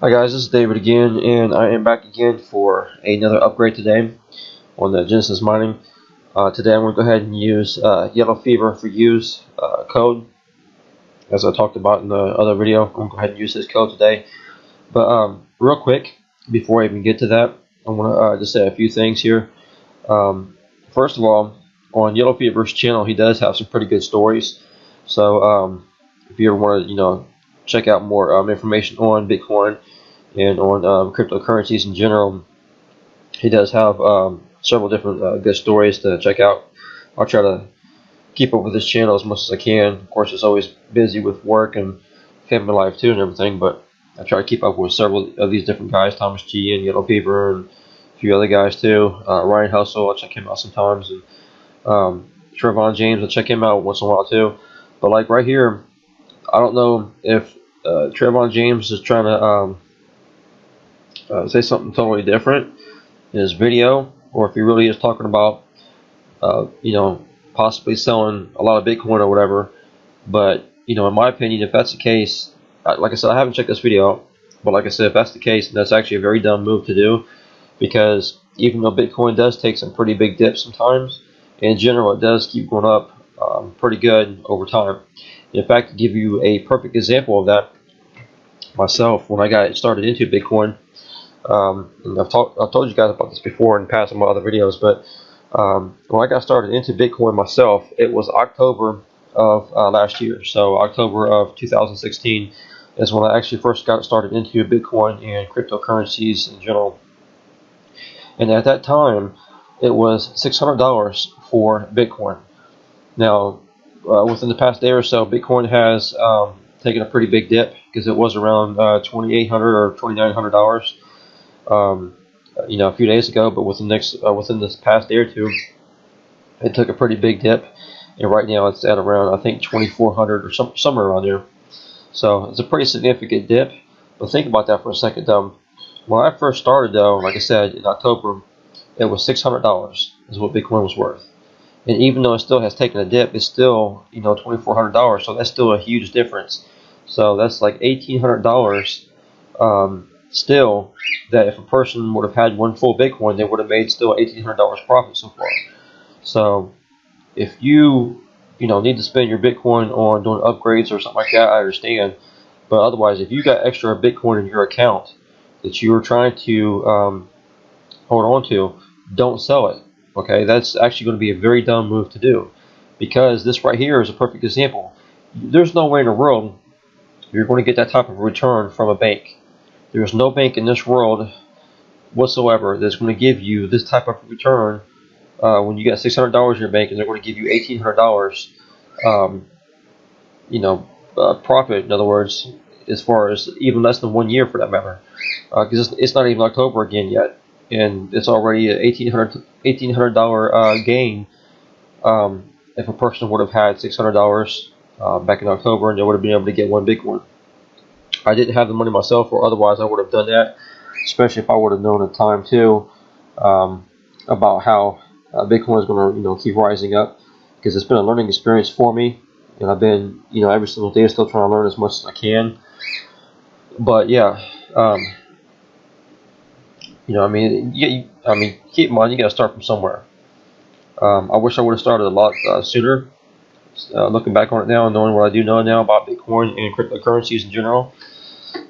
Hi guys, this is David again, and I am back again for another upgrade today on the Genesis mining. Today I'm going to go ahead and use Yellow Fever for Use code, as I talked about in the other video. I'm going to go ahead and use this code today. But real quick, before I even get to that, I want to just say a few things here. First of all, on Yellow Fever's channel, he does have some pretty good stories. So if you ever want to, check out more information on Bitcoin and on cryptocurrencies in general, he does have several different good stories to check out. I'll try to keep up with his channel as much as I can. Of course, it's always busy with work and family life too and everything, but I try to keep up with several of these different guys, Thomas G and Yellow Fever and a few other guys too. Ryan Hustle, I'll check him out sometimes, and Trevon James, I'll check him out once in a while too. But like right here, I don't know if Trevon James is trying to say something totally different in his video, or if he really is talking about, possibly selling a lot of Bitcoin or whatever. But, in my opinion, if that's the case, like I said, I haven't checked this video out, but like I said, if that's the case, that's actually a very dumb move to do, because even though Bitcoin does take some pretty big dips sometimes, in general, it does keep going up pretty good over time. In fact, to give you a perfect example of that, myself, when I got started into Bitcoin, and I've told you guys about this before in past in my other videos, but when I got started into Bitcoin myself, it was October of last year. So October of 2016 is when I actually first got started into Bitcoin and cryptocurrencies in general. And at that time, it was $600 for Bitcoin. Now, within the past day or so, Bitcoin has taken a pretty big dip, because it was around $2,800 or $2,900, a few days ago. But within this past day or two, it took a pretty big dip, and right now it's at around, I think, 2,400 or somewhere around there. So it's a pretty significant dip. But think about that for a second. When I first started, though, like I said, in October, it was $600 is what Bitcoin was worth. And even though it still has taken a dip, it's still, $2,400. So that's still a huge difference. So that's like $1,800 still, that if a person would have had one full Bitcoin, they would have made still $1,800 profit so far. So if you, need to spend your Bitcoin on doing upgrades or something like that, I understand. But otherwise, if you got extra Bitcoin in your account that you are trying to hold on to, don't sell it. Okay, that's actually going to be a very dumb move to do, because this right here is a perfect example. There's no way in the world you're going to get that type of return from a bank. There's no bank in this world whatsoever that's going to give you this type of return when you got $600 in your bank, and they're going to give you $1,800, profit. In other words, as far as even less than 1 year for that matter, because it's not even October again yet, and it's already an $1,800 gain. If a person would have had $600 back in October, and they would have been able to get one Bitcoin. I didn't have the money myself, or otherwise I would have done that, especially if I would have known at the time too about how Bitcoin is going to keep rising up, because it's been a learning experience for me, and I've been every single day still trying to learn as much as I can. But yeah, keep in mind, you got to start from somewhere. I wish I would have started a lot sooner. Looking back on it now and knowing what I do know now about Bitcoin and cryptocurrencies in general,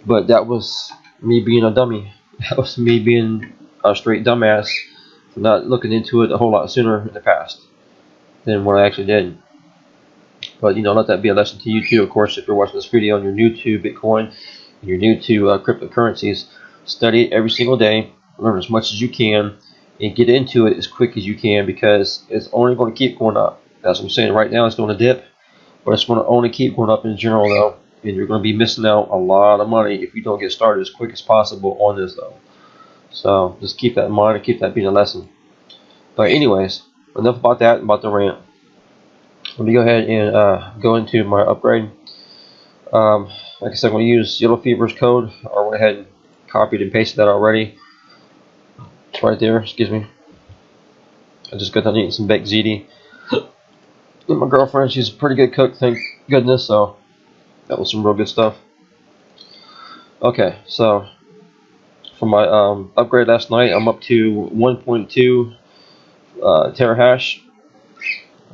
but that was me being a dummy. That was me being a straight dumbass for not looking into it a whole lot sooner in the past than what I actually did. But let that be a lesson to you too. Of course, if you're watching this video and you're new to Bitcoin and you're new to cryptocurrencies, study it every single day, learn as much as you can, and get into it as quick as you can, because it's only going to keep going up. That's what I'm saying. Right now it's going to dip, but it's going to only keep going up in general though, and you're going to be missing out a lot of money if you don't get started as quick as possible on this though. So just keep that in mind, and keep that being a lesson. But anyways, enough about that, about the rant. Let me go ahead and go into my upgrade. Like I said, I'm going to use Yellow Fever's code. I went ahead and copied and pasted that already. It's right there, excuse me. I just got done eating some baked ziti. And my girlfriend, she's a pretty good cook, thank goodness, so that was some real good stuff. Okay, so for my upgrade last night. I'm up to 1.2 terahash,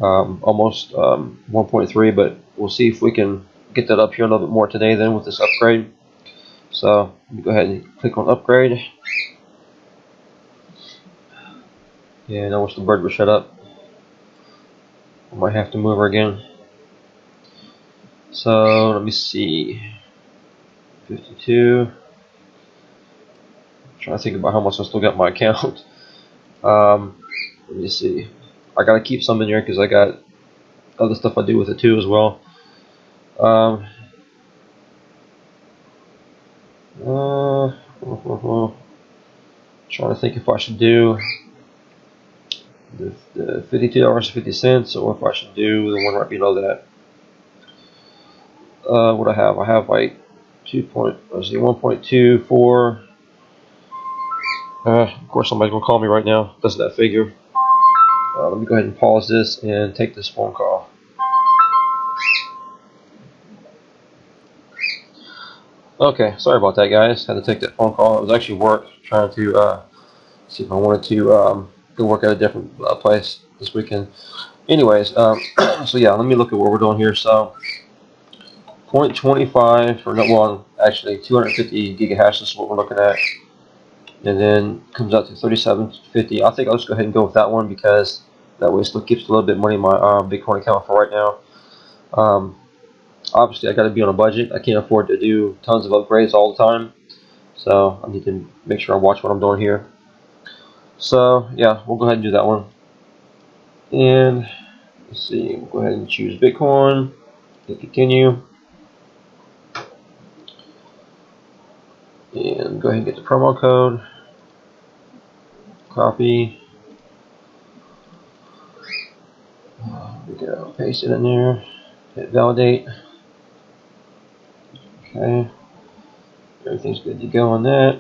almost 1.3, but we'll see if we can get that up here a little bit more today then with this upgrade. So let me go ahead and click on upgrade. And I wish the bird would shut up. I might have to move her again. So let me see. 52. I'm trying to think about how much I still got in my account. Let me see. I gotta keep some in here because I got other stuff I do with it too as well. Trying to think if I should do the $52.50 or if I should do the one right below that. What I have? I have like 1.24. Of course, somebody's gonna call me right now. Doesn't that figure? Let me go ahead and pause this and take this phone call. Okay, sorry about that, guys. Had to take that phone call. It was actually work, trying to see if I wanted to go work at a different place this weekend. Anyways, so yeah, let me look at what we're doing here. So 0.25, or no, well, actually 250 gigahashes is what we're looking at, and then comes out to 3750. I think I'll just go ahead and go with that one because that way it still keeps a little bit of money in my Bitcoin account for right now. Obviously, I got to be on a budget. I can't afford to do tons of upgrades all the time, so I need to make sure I watch what I'm doing here. So yeah, we'll go ahead and do that one. And let's see, we'll go ahead and choose Bitcoin. Hit continue. And go ahead and get the promo code. Copy. There we go. Paste it in there. Hit validate. Okay. Everything's good to go on that.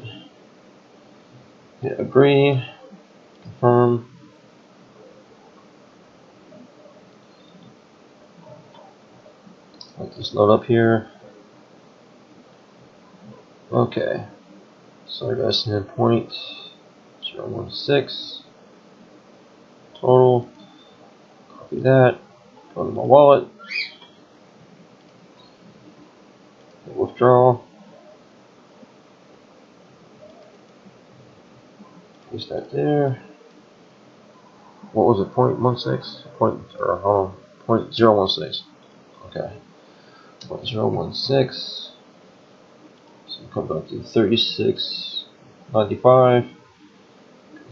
Hit agree. Confirm. Let this load up here. Okay. So I got a 0.016 total. Copy that. Go to my wallet. Hit withdraw. Paste that there. What was it? 0.16? Hold on. 0.016. Okay. 0.016. So it comes up to 36.95.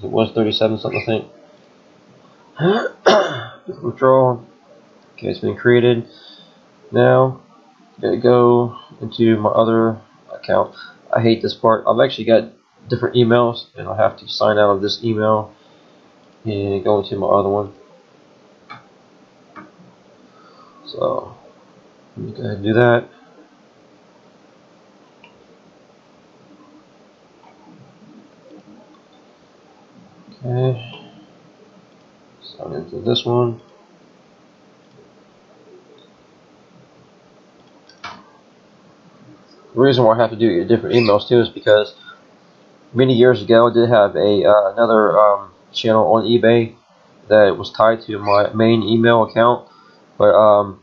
It was 37 something, I think. Withdraw. Okay, it's been created. Now, gotta go into my other account. I hate this part. I've actually got different emails, and I have to sign out of this email and go into my other one. So, let me go ahead and do that. Okay. Sign into this one. The reason why I have to do different emails too is because many years ago I did have another channel on eBay that was tied to my main email account, but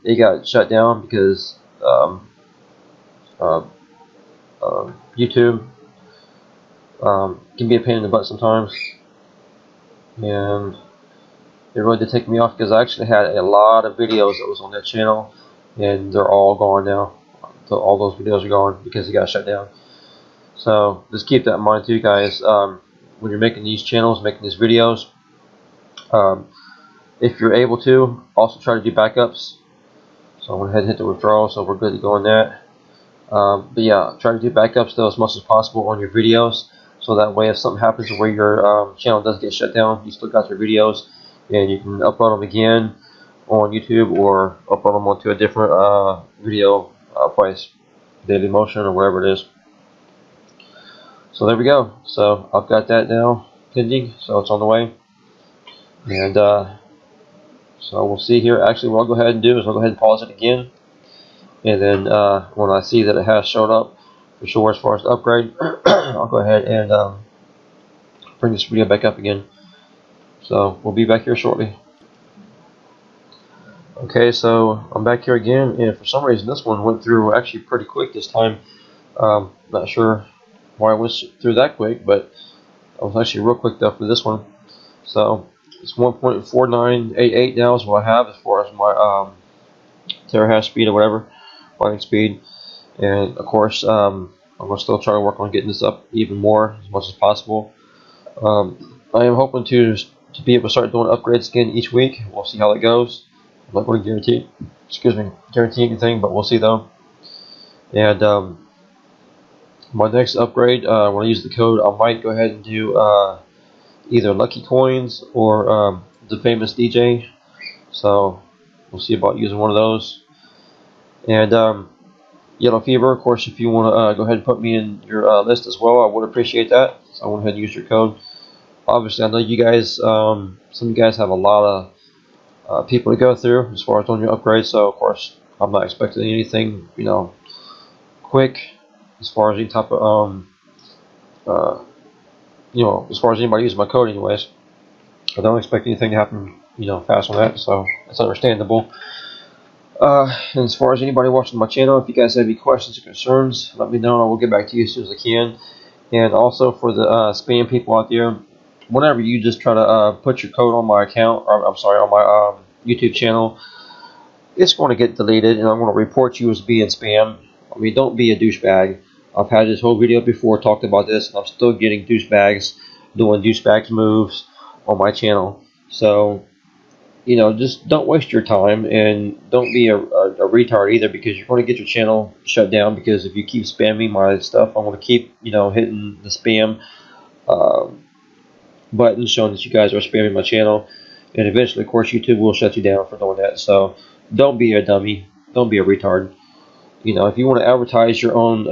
it got shut down because YouTube can be a pain in the butt sometimes, and it really did take me off because I actually had a lot of videos that was on that channel, and they're all gone now. So all those videos are gone because it got shut down. So just keep that in mind too, guys. When you're making these channels, making these videos, if you're able to, also try to do backups. So I went ahead and hit the withdrawal, so we're good to go on that. But yeah, try to do backups though as much as possible on your videos, so that way if something happens where your channel does get shut down, you still got your videos and you can upload them again on YouTube or upload them onto a different video place, Dailymotion or wherever it is. So there we go. So I've got that now pending, so it's on the way. And so we'll see here. Actually, what I'll go ahead and do is I'll go ahead and pause it again, and then when I see that it has shown up, for sure. As far as the upgrade, I'll go ahead and bring this video back up again. So we'll be back here shortly. Okay, so I'm back here again, and for some reason this one went through actually pretty quick this time. Not sure why it went through that quick, but I was actually real quick up for this one. So it's 1.4988 now is what I have as far as my terahash speed or whatever, mining speed. And of course, I'm going to still try to work on getting this up even more as much as possible. I am hoping to be able to start doing upgrades again each week. We'll see how that goes. I'm not going to guarantee anything, but we'll see though. And my next upgrade, when I use the code, I might go ahead and do either Lucky Coins or the famous DJ. So we'll see about using one of those. And Yellow Fever, of course, if you want to go ahead and put me in your list as well, I would appreciate that. So I went ahead and use your code. Obviously, I know you guys, some of you guys have a lot of people to go through as far as doing your upgrades. So of course, I'm not expecting anything, quick as far as any type of, as far as anybody using my code, anyways. I don't expect anything to happen, fast on that. So that's understandable. And as far as anybody watching my channel, if you guys have any questions or concerns, let me know and I will get back to you as soon as I can. And also for the spam people out there, whenever you just try to put your code on my account, or I'm sorry, on my YouTube channel, it's going to get deleted and I'm going to report you as being spam. I mean, don't be a douchebag. I've had this whole video before, talked about this, and I'm still getting douchebags doing douchebags moves on my channel. So, just don't waste your time and don't be a retard either, because you're going to get your channel shut down. Because if you keep spamming my stuff, I'm going to keep, hitting the spam button showing that you guys are spamming my channel. And eventually, of course, YouTube will shut you down for doing that. So don't be a dummy. Don't be a retard. If you want to advertise your own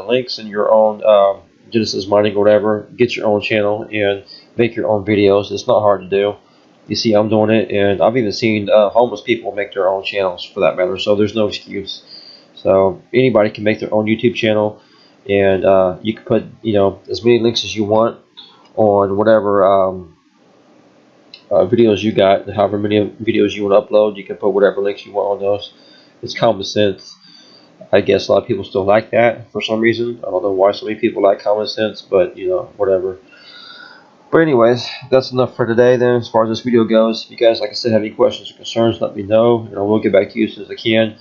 links and your own Genesis mining or whatever, get your own channel and make your own videos. It's not hard to do. You see, I'm doing it, and I've even seen homeless people make their own channels for that matter, so there's no excuse. So anybody can make their own YouTube channel, and you can put, as many links as you want on whatever videos you got, however many videos you want to upload. You can put whatever links you want on those. It's common sense. I guess a lot of people still like that for some reason. I don't know why so many people like common sense, but, whatever. But anyways, that's enough for today then as far as this video goes. If you guys, like I said, have any questions or concerns, let me know, and I will get back to you as soon as I can.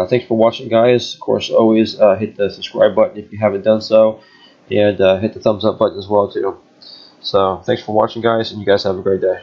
Thanks for watching, guys. Of course, always hit the subscribe button if you haven't done so, and hit the thumbs up button as well, too. So, thanks for watching, guys, and you guys have a great day.